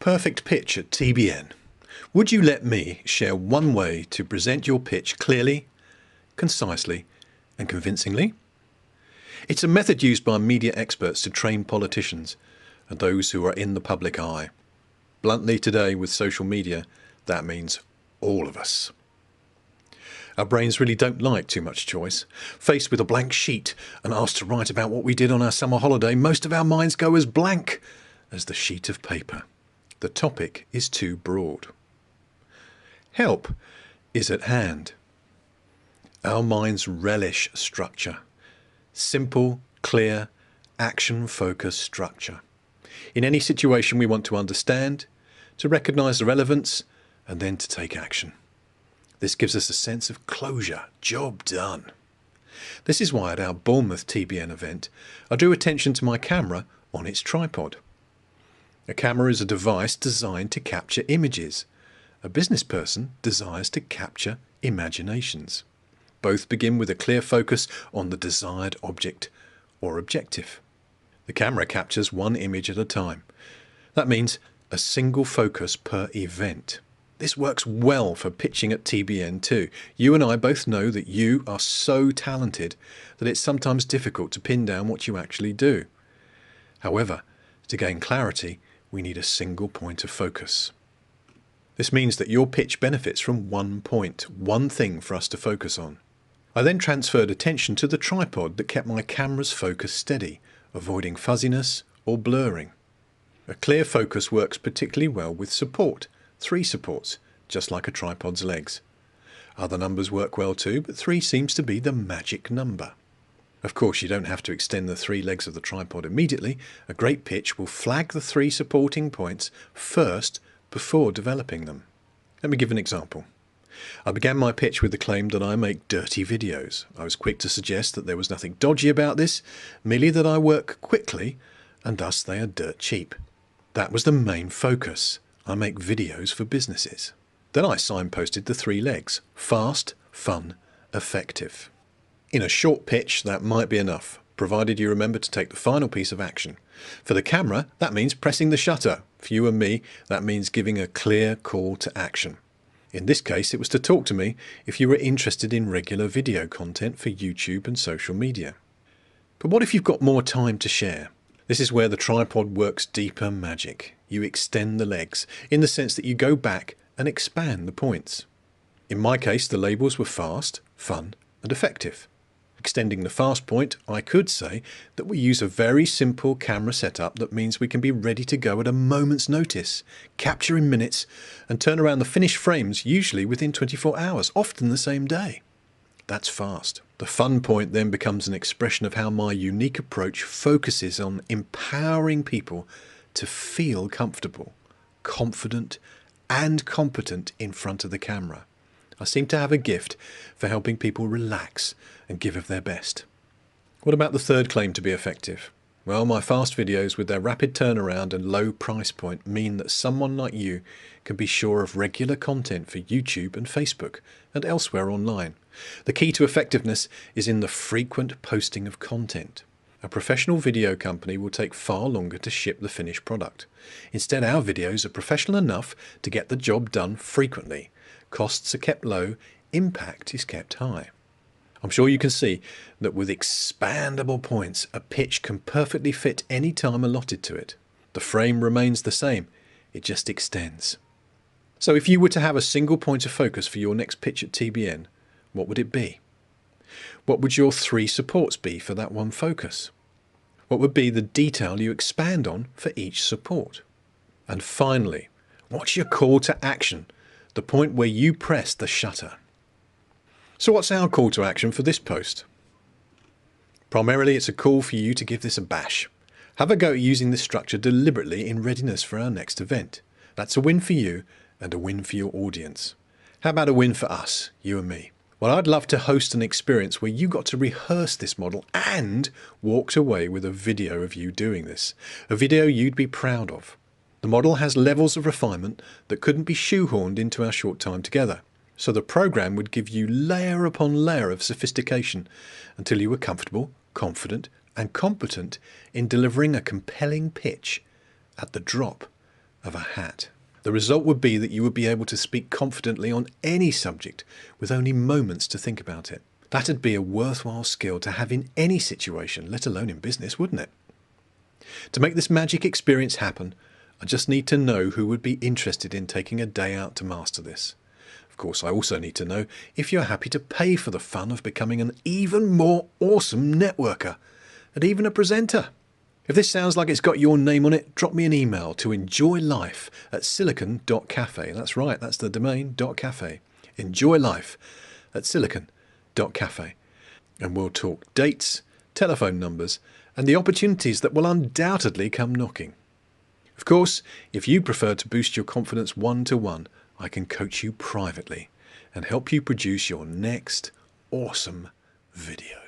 perfect pitch at TBN. Would you let me share one way to present your pitch clearly, concisely, and convincingly? It's a method used by media experts to train politicians and those who are in the public eye. Bluntly today, with social media, that means all of us. Our brains really don't like too much choice. Faced with a blank sheet and asked to write about what we did on our summer holiday, most of our minds go as blank as the sheet of paper. The topic is too broad. Help is at hand. Our minds relish structure. Simple, clear, action-focused structure. In any situation we want to understand, to recognise the relevance, and then to take action. This gives us a sense of closure, job done. This is why at our Bournemouth TBN event, I drew attention to my camera on its tripod. A camera is a device designed to capture images. A business person desires to capture imaginations. Both begin with a clear focus on the desired object or objective. The camera captures one image at a time. That means a single focus per event. This works well for pitching at TBN too. You and I both know that you are so talented that it's sometimes difficult to pin down what you actually do. However, to gain clarity, we need a single point of focus. This means that your pitch benefits from one point, one thing for us to focus on. I then transferred attention to the tripod that kept my camera's focus steady, avoiding fuzziness or blurring. A clear focus works particularly well with support. 3 supports, just like a tripod's legs. Other numbers work well too, but 3 seems to be the magic number. Of course, you don't have to extend the 3 legs of the tripod immediately. A great pitch will flag the 3 supporting points first before developing them. Let me give an example. I began my pitch with the claim that I make dirty videos. I was quick to suggest that there was nothing dodgy about this, merely that I work quickly and thus they are dirt cheap. That was the main focus. I make videos for businesses. Then I signposted the 3 legs: fast, fun, effective. In a short pitch, that might be enough, provided you remember to take the final piece of action. For the camera, that means pressing the shutter. For you and me, that means giving a clear call to action. In this case, it was to talk to me if you were interested in regular video content for YouTube and social media. But what if you've got more time to share? This is where the tripod works deeper magic. You extend the legs, in the sense that you go back and expand the points. In my case, the labels were fast, fun, and effective. Extending the fast point, I could say that we use a very simple camera setup that means we can be ready to go at a moment's notice, capture in minutes, and turn around the finished frames usually within 24 hours, often the same day. That's fast. The fun point then becomes an expression of how my unique approach focuses on empowering people to feel comfortable, confident, and competent in front of the camera. I seem to have a gift for helping people relax and give of their best. What about the third claim to be effective? Well, my fast videos with their rapid turnaround and low price point mean that someone like you can be sure of regular content for YouTube and Facebook and elsewhere online. The key to effectiveness is in the frequent posting of content. A professional video company will take far longer to ship the finished product. Instead, our videos are professional enough to get the job done frequently. Costs are kept low, impact is kept high. I'm sure you can see that with expandable points, a pitch can perfectly fit any time allotted to it. The frame remains the same, it just extends. So if you were to have a single point of focus for your next pitch at TBN, what would it be? What would your 3 supports be for that one focus? What would be the detail you expand on for each support? And finally, what's your call to action? The point where you press the shutter. So what's our call to action for this post? Primarily, it's a call for you to give this a bash. Have a go at using this structure deliberately in readiness for our next event. That's a win for you and a win for your audience. How about a win for us, you and me? Well, I'd love to host an experience where you got to rehearse this model and walked away with a video of you doing this. A video you'd be proud of. The model has levels of refinement that couldn't be shoehorned into our short time together. So the program would give you layer upon layer of sophistication until you were comfortable, confident, and competent in delivering a compelling pitch at the drop of a hat. The result would be that you would be able to speak confidently on any subject with only moments to think about it. That'd be a worthwhile skill to have in any situation, let alone in business, wouldn't it? To make this magic experience happen, I just need to know who would be interested in taking a day out to master this. Of course, I also need to know if you're happy to pay for the fun of becoming an even more awesome networker and even a presenter. If this sounds like it's got your name on it, drop me an email to enjoylife@silicon.cafe. That's right, that's the domain, .cafe. Enjoylife@silicon.cafe. And we'll talk dates, telephone numbers, and the opportunities that will undoubtedly come knocking. Of course, if you prefer to boost your confidence one-to-one, I can coach you privately and help you produce your next awesome video.